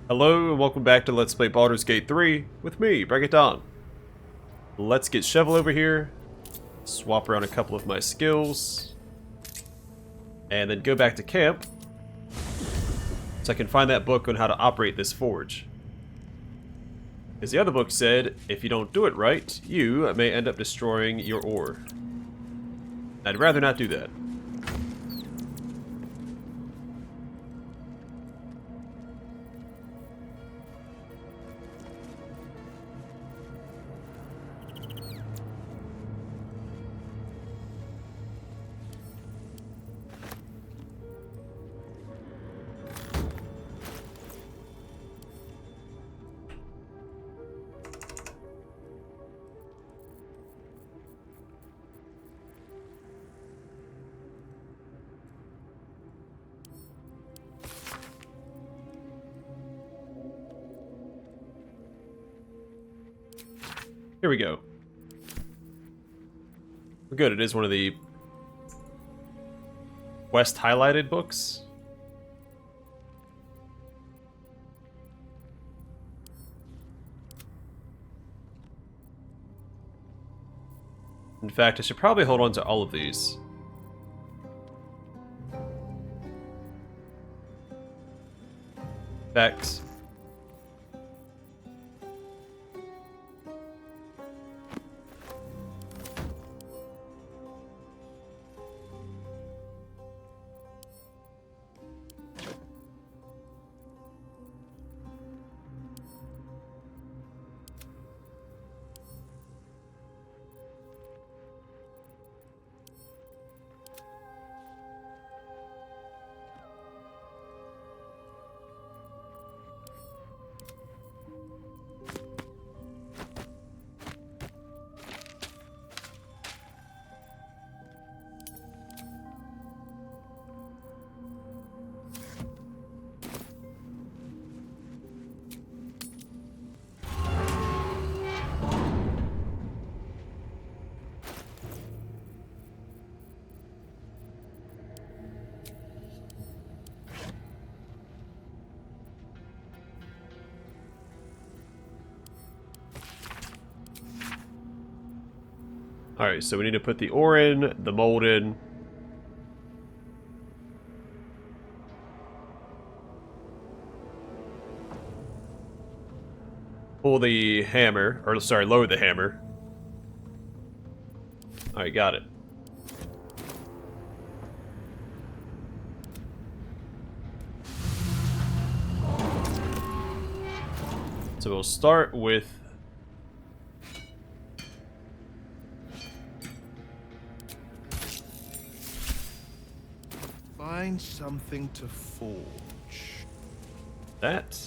Hello and welcome back to Let's Play Baldur's Gate 3 with me, Break It Down. Let's get Shovel over here, swap around a couple of my skills, and then go back to camp so I can find that book on how to operate this forge. Because the other book said, if you don't do it right, you may end up destroying your ore. I'd rather not do that. Here we go. We're good. It is one of the West highlighted books. In fact, I should probably hold on to all of these. In fact, alright, so we need to put the ore in, the mold in. Pull the hammer, or sorry, lower the hammer. Alright, got it. So we'll start with find something to forge. that.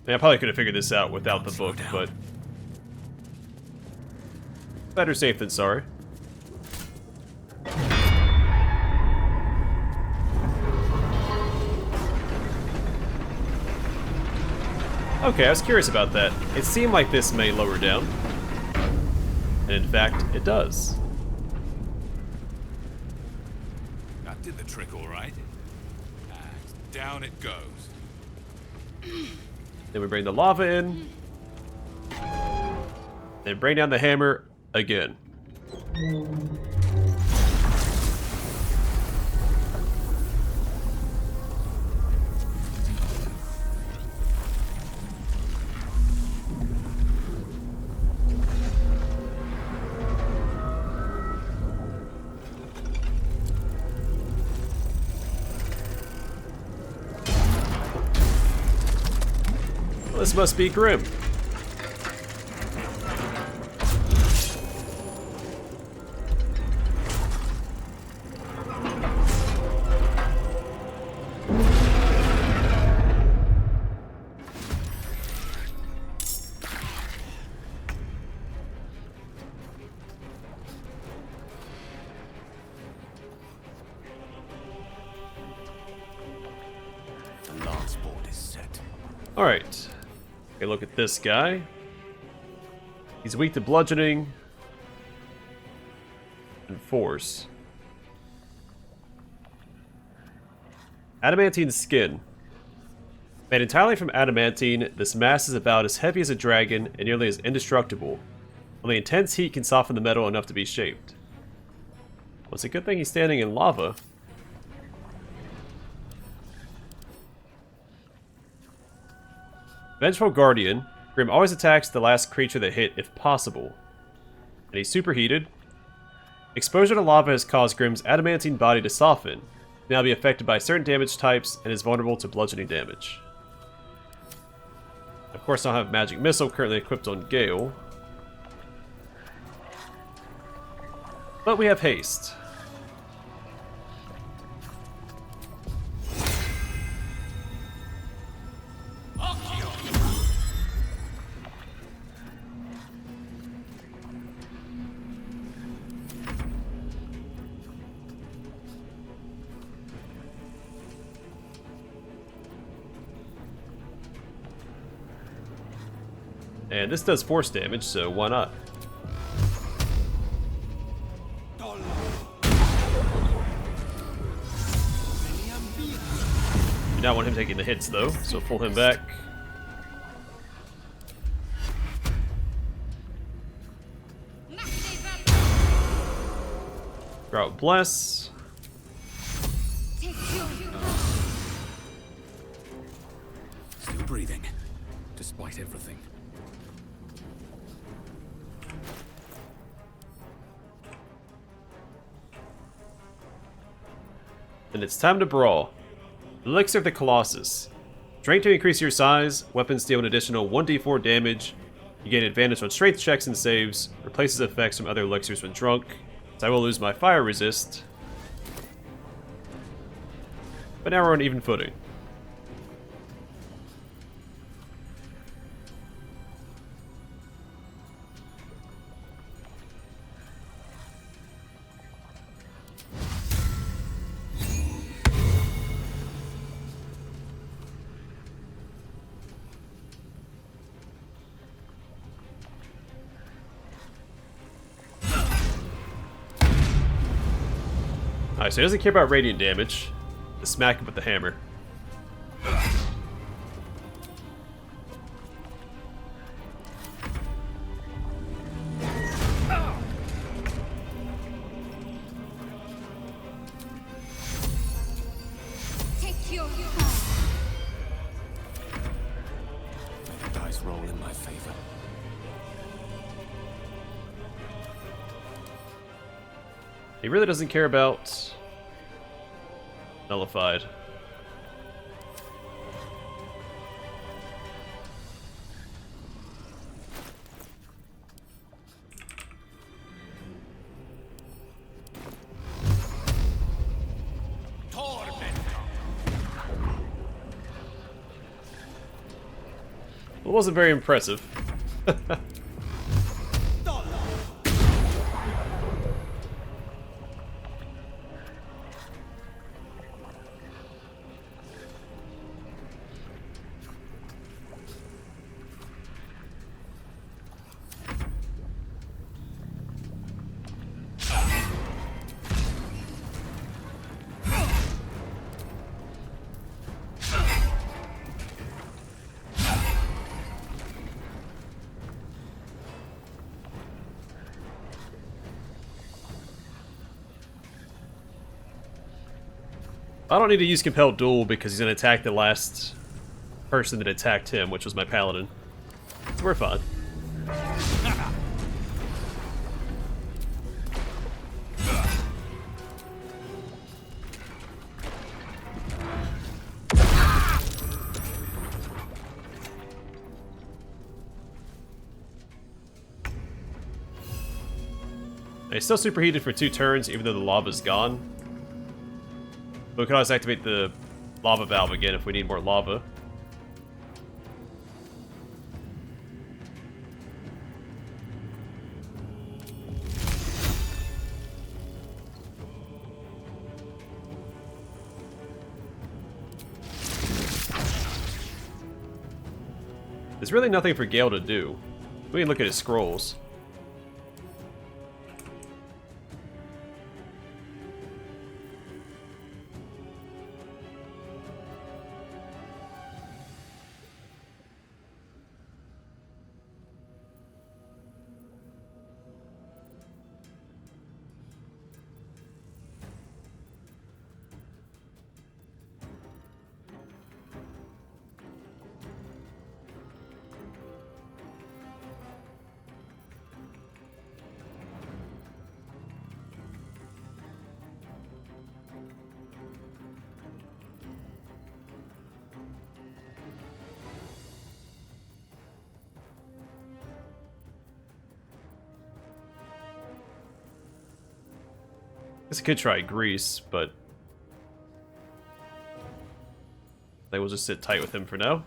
I probably could have figured this out without the book, but better safe than sorry. Okay, I was curious about that. It seemed like this may lower down. And in fact, it does. That did the trick all right. And down it goes. Then we bring the lava in. Then bring down the hammer again. This must be grim. Alright. Okay, look at this guy. He's weak to bludgeoning and force. Adamantine skin. Made entirely from adamantine, this mass is about as heavy as a dragon and nearly as indestructible. Only intense heat can soften the metal enough to be shaped. Well, it's a good thing he's standing in lava. Vengeful Guardian. Grim always attacks the last creature that hit if possible. And he's superheated. Exposure to lava has caused Grim's adamantine body to soften. Now be affected by certain damage types and is vulnerable to bludgeoning damage. Of course, I don't have Magic Missile currently equipped on Gale. But we have Haste. And this does force damage, so why not? You don't want him taking the hits though, so pull him back. Draw out Bless. Still breathing, despite everything. And it's time to brawl. Elixir of the Colossus. Strength to increase your size. Weapons deal an additional 1d4 damage. You gain advantage on strength checks and saves. Replaces effects from other elixirs when drunk. So I will lose my fire resist. But now we're on even footing. Alright, so he doesn't care about radiant damage. Just smack him with the hammer. Dice roll in my favor. He really doesn't care about nullified. It wasn't very impressive. I don't need to use Compelled Duel because he's going to attack the last person that attacked him, which was my paladin. So we're fine. He's still superheated for 2 turns, even though the lava's gone. But we can always activate the lava valve again if we need more lava. There's really nothing for Gale to do. We can look at his scrolls. Guess I could try Grease, but I think we'll just sit tight with him for now.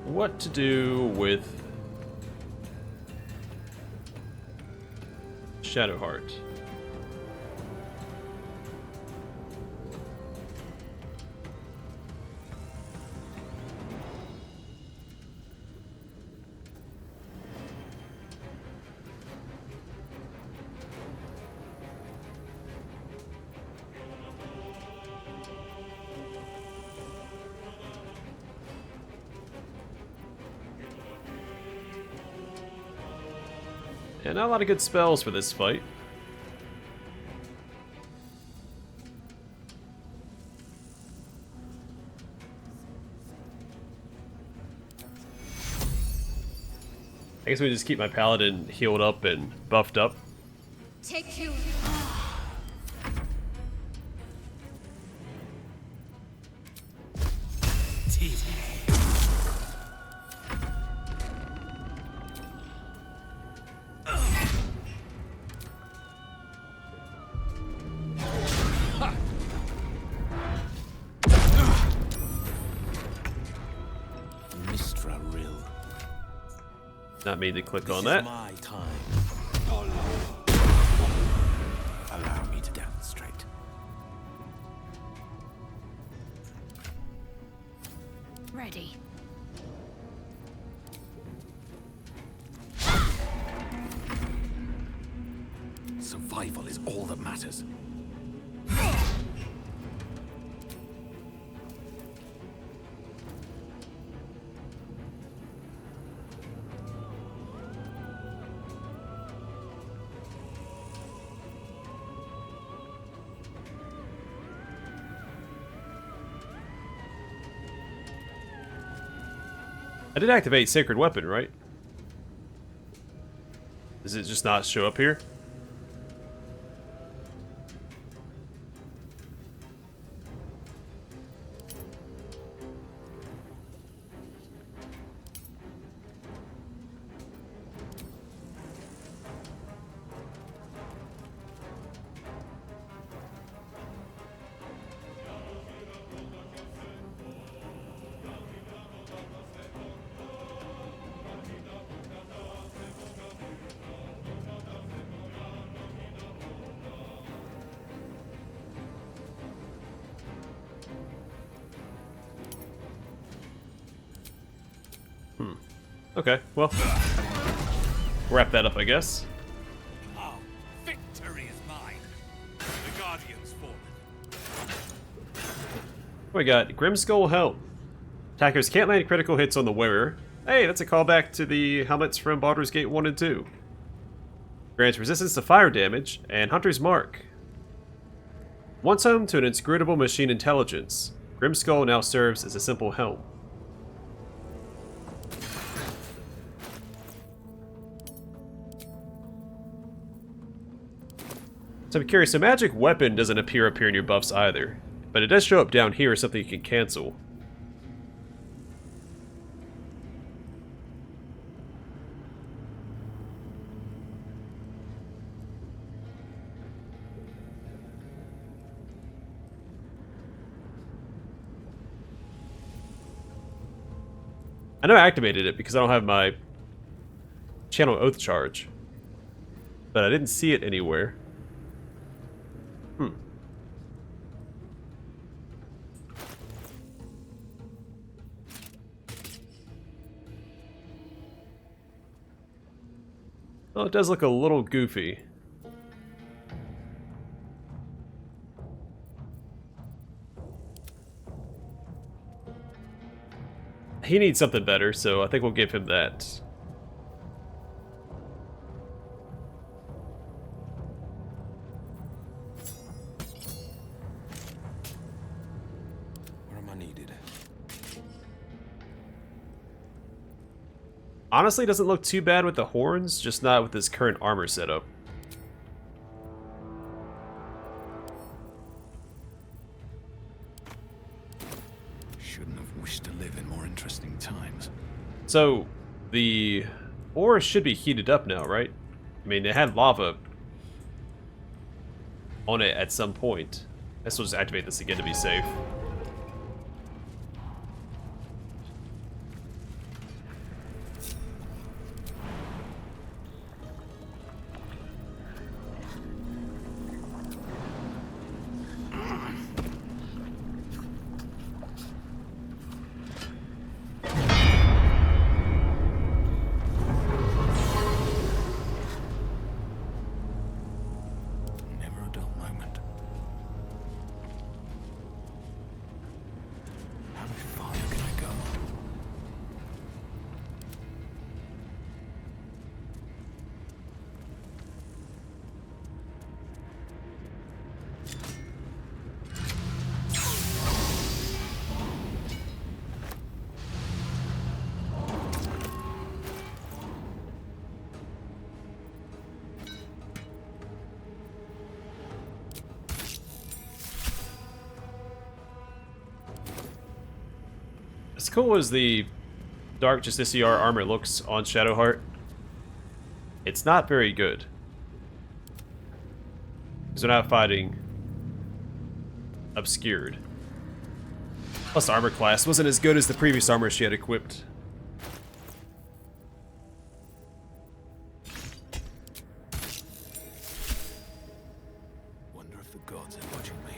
What to do with Shadowheart? And not a lot of good spells for this fight. I guess we just keep my paladin healed up and buffed up. Take you. Not mean to click on that. My time. Allow me to demonstrate. Ready. Survival is all that matters. I did activate Sacred Weapon, right? Does it just not show up here? Okay, well, wrap that up, I guess. Oh, victory is mine. The Guardians fallen. We got Grimskull Helm. Attackers can't land critical hits on the wearer. Hey, that's a callback to the helmets from Baldur's Gate 1 and 2. Grants resistance to fire damage, and Hunter's Mark. Once home to an inscrutable machine intelligence, Grimskull now serves as a simple helm. So I'm curious, a magic weapon doesn't appear up here in your buffs either. But it does show up down here as something you can cancel. I know I activated it because I don't have my channel oath charge. But I didn't see it anywhere. Well, it does look a little goofy. He needs something better, so I think we'll give him that. Where am I needed? Honestly, it doesn't look too bad with the horns, just not with this current armor setup. Shouldn't have wished to live in more interesting times. So, the ore should be heated up now, right? I mean, it had lava on it at some point. I guess we'll just activate this again to be safe. Never a dull moment. How far can I go? As cool as the Dark Justiciar armor looks on Shadowheart, it's not very good. Because we're not fighting Obscured. Plus the armor class wasn't as good as the previous armor she had equipped. Wonder if the gods are watching me.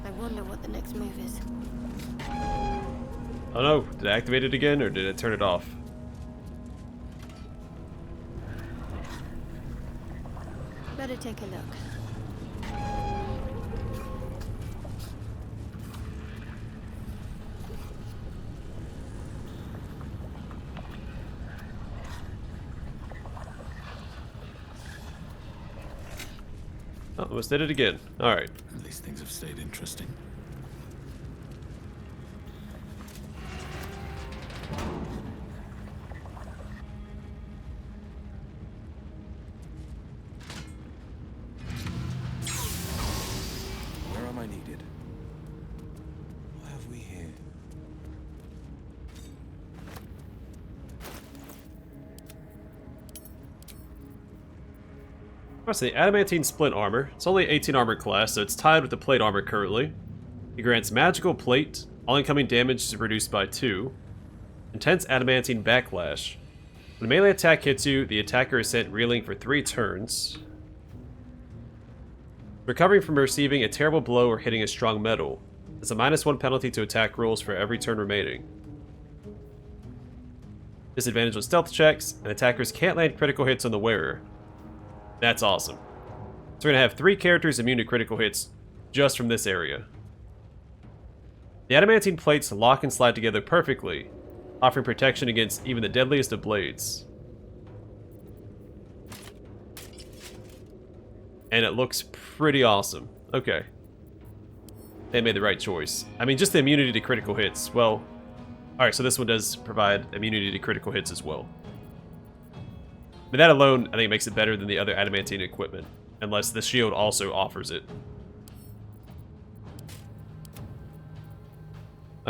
I wonder what the next move is. Oh no, did I activate it again or did it turn it off? Better take a look. Oh, almost did it again. Alright. At least things have stayed interesting. Where am I needed? What have we here? Alright, so the adamantine splint armor. It's only 18 armor class, so it's tied with the plate armor currently. It grants magical plate. All incoming damage is reduced by 2. Intense adamantine backlash. When a melee attack hits you, the attacker is sent reeling for 3 turns. Recovering from receiving a terrible blow or hitting a strong metal. It's a -1 penalty to attack rolls for every turn remaining. Disadvantage on stealth checks, and attackers can't land critical hits on the wearer. That's awesome. So we're going to have 3 characters immune to critical hits just from this area. The adamantine plates lock and slide together perfectly, offering protection against even the deadliest of blades. And it looks pretty awesome. Okay. They made the right choice. I mean, just the immunity to critical hits. Well, alright, so this one does provide immunity to critical hits as well. I mean, that alone, I think, makes it better than the other adamantine equipment. Unless the shield also offers it.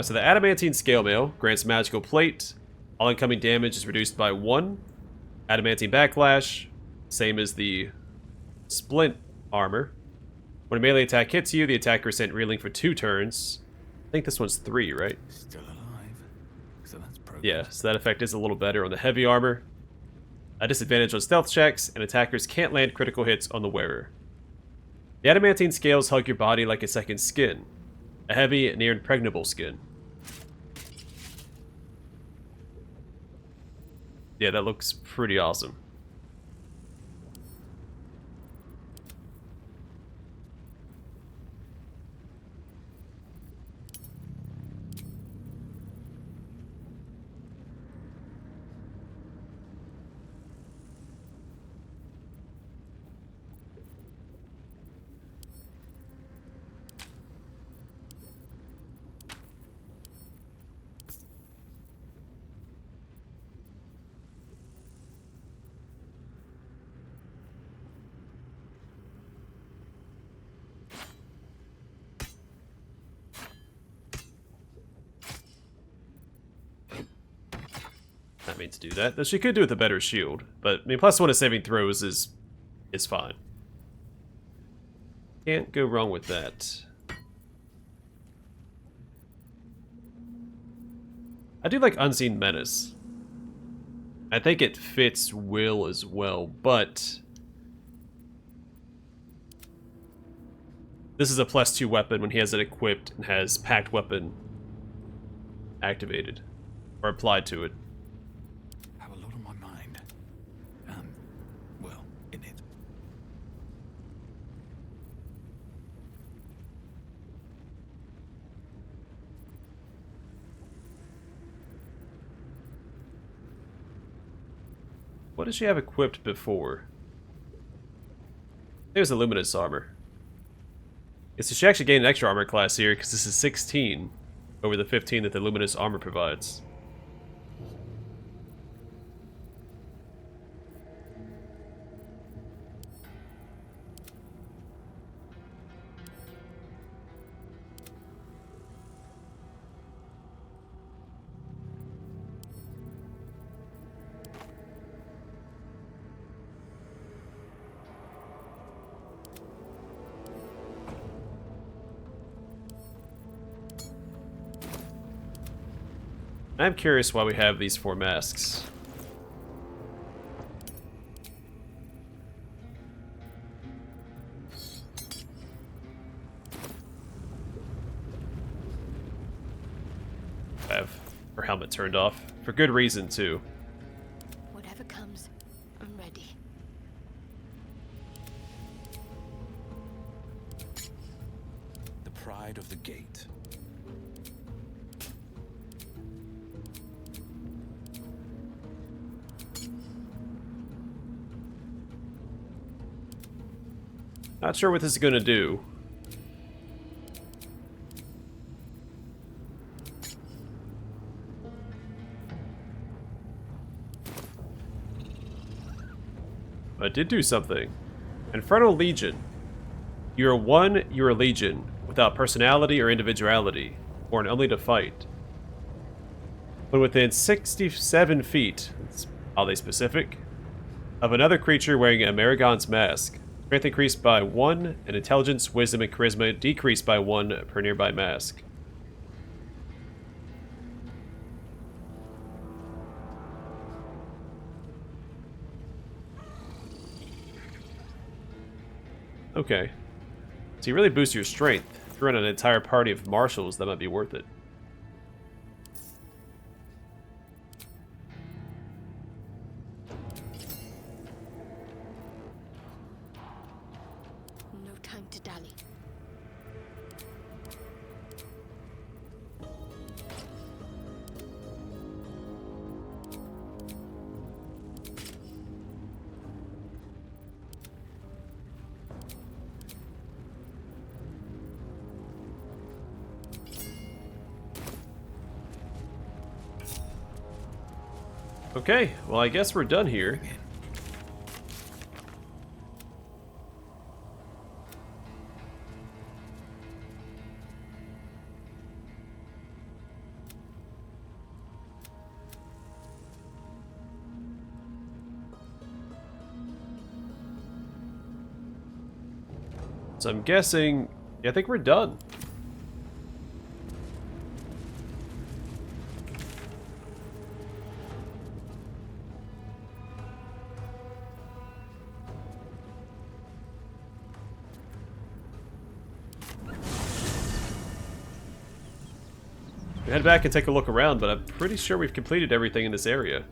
So the adamantine scale mail grants magical plate. All incoming damage is reduced by 1. Adamantine backlash, same as the splint armor. When a melee attack hits you, the attacker is sent reeling for 2 turns. I think this one's 3, right? Still alive. So that's progress. Yeah, so that effect is a little better on the heavy armor. A disadvantage on stealth checks, and attackers can't land critical hits on the wearer. The adamantine scales hug your body like a second skin. A heavy, near impregnable skin. Yeah, that looks pretty awesome. I mean to do that, though she could do with a better shield. But I mean, +1 to saving throws is fine. Can't go wrong with that. I do like Unseen Menace. I think it fits Will as well, but this is a +2 weapon when he has it equipped and has Pact Weapon activated or applied to it. Have a lot on my mind. Well, in it. What does she have equipped before? There's the Luminous armor. Yeah, so she actually gained an extra armor class here because this is 16 over the 15 that the Luminous armor provides. I'm curious why we have these 4 masks. Have her helmet turned off. For good reason, too. Whatever comes, I'm ready. The pride of the gate. Not sure what this is going to do. But it did do something. Infernal Legion. You're a legion, without personality or individuality, born only to fight. When within 67 feet, that's oddly specific, of another creature wearing a Maragon's mask, strength increased by 1, and intelligence, wisdom, and charisma decreased by 1 per nearby mask. Okay. So you really boost your strength. If you run an entire party of marshals, that might be worth it. No time to dally. Okay, well I guess we're done here. So I'm guessing, yeah, I think we're done. We head back and take a look around, but I'm pretty sure we've completed everything in this area.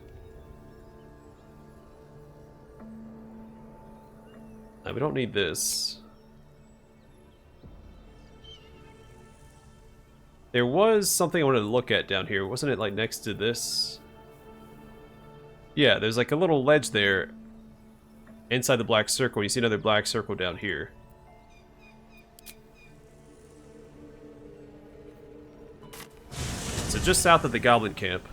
We don't need this. There was something I wanted to look at down here. Wasn't it like next to this? Yeah, there's like a little ledge there inside the black circle. You see another black circle down here. So just south of the goblin camp.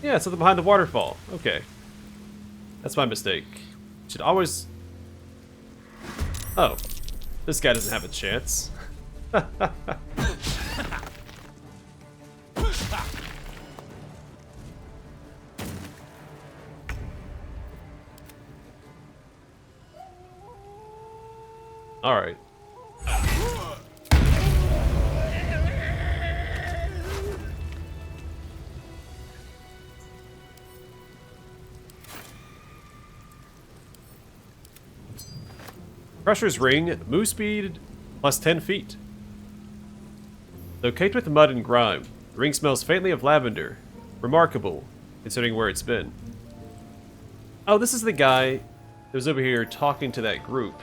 Yeah, it's something behind the waterfall. Okay. That's my mistake. Should always... Oh. This guy doesn't have a chance. Alright. Crusher's Ring, move speed plus 10 feet. Though caked with mud and grime, the ring smells faintly of lavender. Remarkable, considering where it's been. Oh, this is the guy that was over here talking to that group.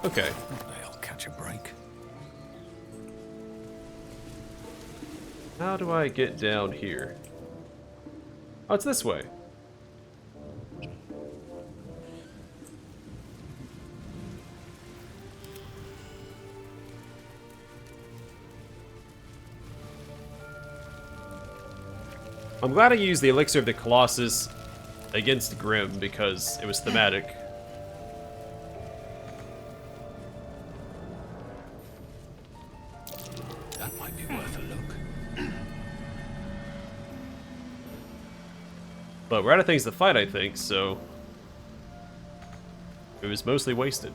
Okay. I'll catch a break. How do I get down here? Oh, it's this way. I'm glad I used the Elixir of the Colossus against Grimm because it was thematic. That might be worth a look. But we're out of things to fight, I think, so... It was mostly wasted.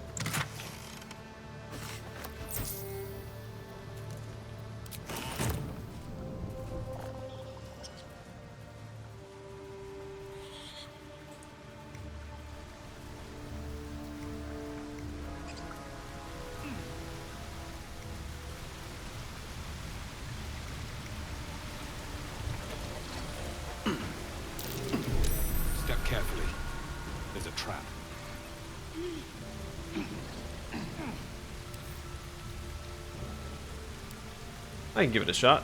Step carefully. There's a trap. I can give it a shot.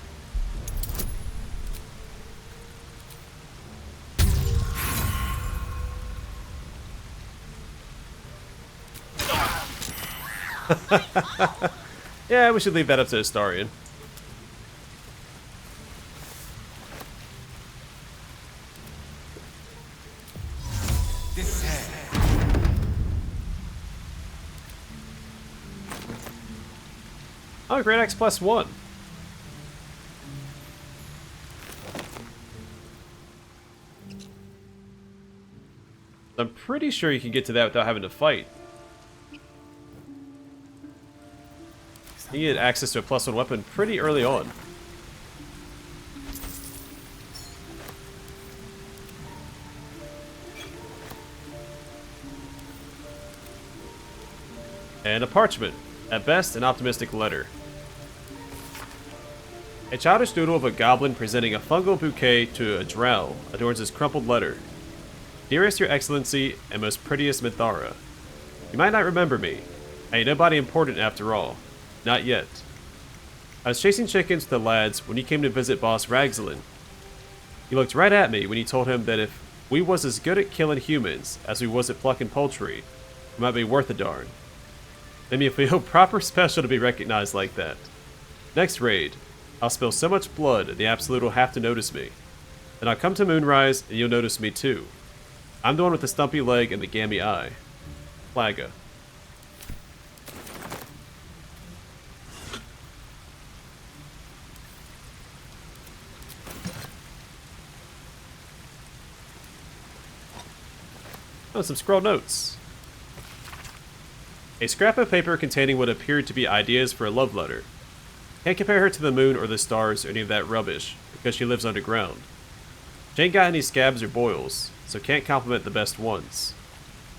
Yeah, we should leave that up to Astarion. Oh, Great Axe +1. I'm pretty sure you can get to that without having to fight. You get access to a +1 weapon pretty early on. And a parchment. At best, an optimistic letter. A childish doodle of a goblin presenting a fungal bouquet to a drow adorns his crumpled letter. Dearest Your Excellency and most prettiest Mithara, you might not remember me. I ain't nobody important after all. Not yet. I was chasing chickens with the lads when you came to visit Boss Ragzlin. He looked right at me when you told him that if we was as good at killing humans as we was at plucking poultry, it might be worth a darn. Made me feel proper special to be recognized like that. Next raid, I'll spill so much blood the Absolute will have to notice me. Then I'll come to Moonrise and you'll notice me too. I'm the one with the stumpy leg and the gammy eye. Plaga. Oh, some scroll notes. A scrap of paper containing what appeared to be ideas for a love letter. Can't compare her to the moon or the stars or any of that rubbish, because she lives underground. She ain't got any scabs or boils, so can't compliment the best ones.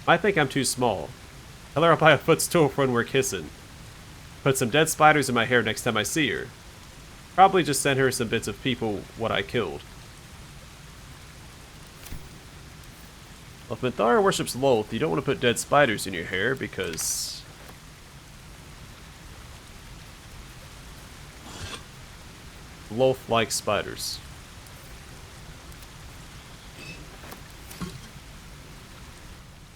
Might think I'm too small. Tell her I'll buy a footstool for when we're kissing. Put some dead spiders in my hair next time I see her. Probably just send her some bits of people what I killed. Well, if Minthara worships Lolth, you don't want to put dead spiders in your hair because... Lolth likes spiders.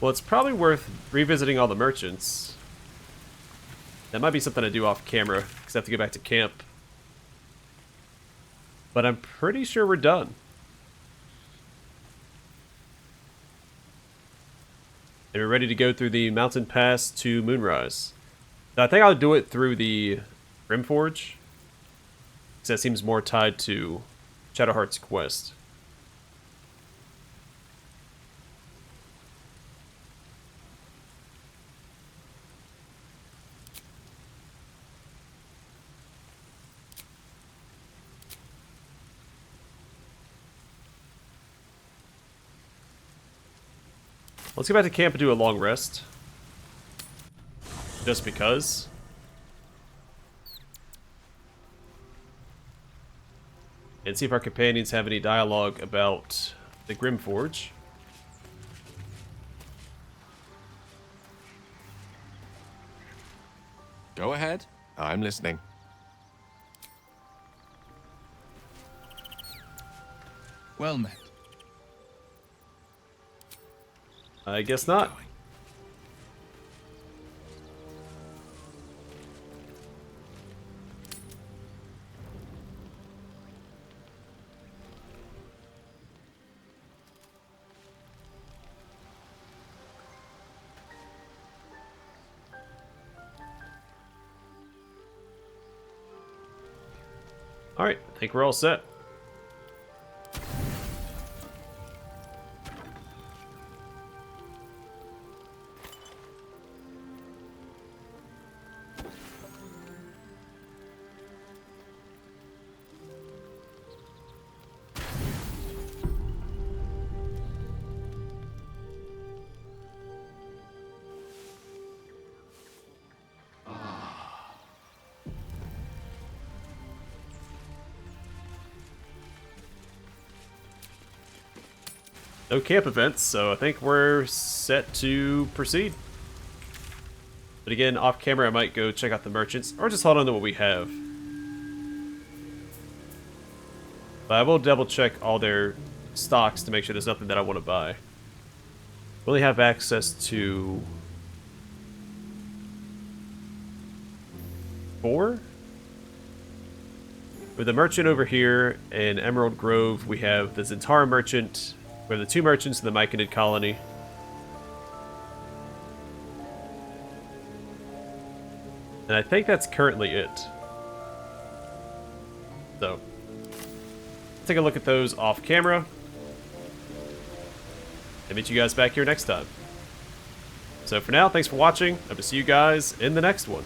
Well, it's probably worth revisiting all the merchants. That might be something I do off camera, because I have to go back to camp. But I'm pretty sure we're done. And we're ready to go through the mountain pass to Moonrise. Now, I think I'll do it through the Rimforge, because that seems more tied to Shadowheart's quest. Let's go back to camp and do a long rest. Just because. And see if our companions have any dialogue about the Grimforge. Go ahead. I'm listening. Well met. I guess not. Alright, I think we're all set. No camp events, so I think we're set to proceed. But again, off camera I might go check out the merchants, or just hold on to what we have. But I will double check all their stocks to make sure there's nothing that I want to buy. We only have access to 4? With the merchant over here in Emerald Grove, we have the Zentara merchant. We have the 2 merchants in the Myconid colony. And I think that's currently it. So, take a look at those off camera. And meet you guys back here next time. So for now, thanks for watching. Hope to see you guys in the next one.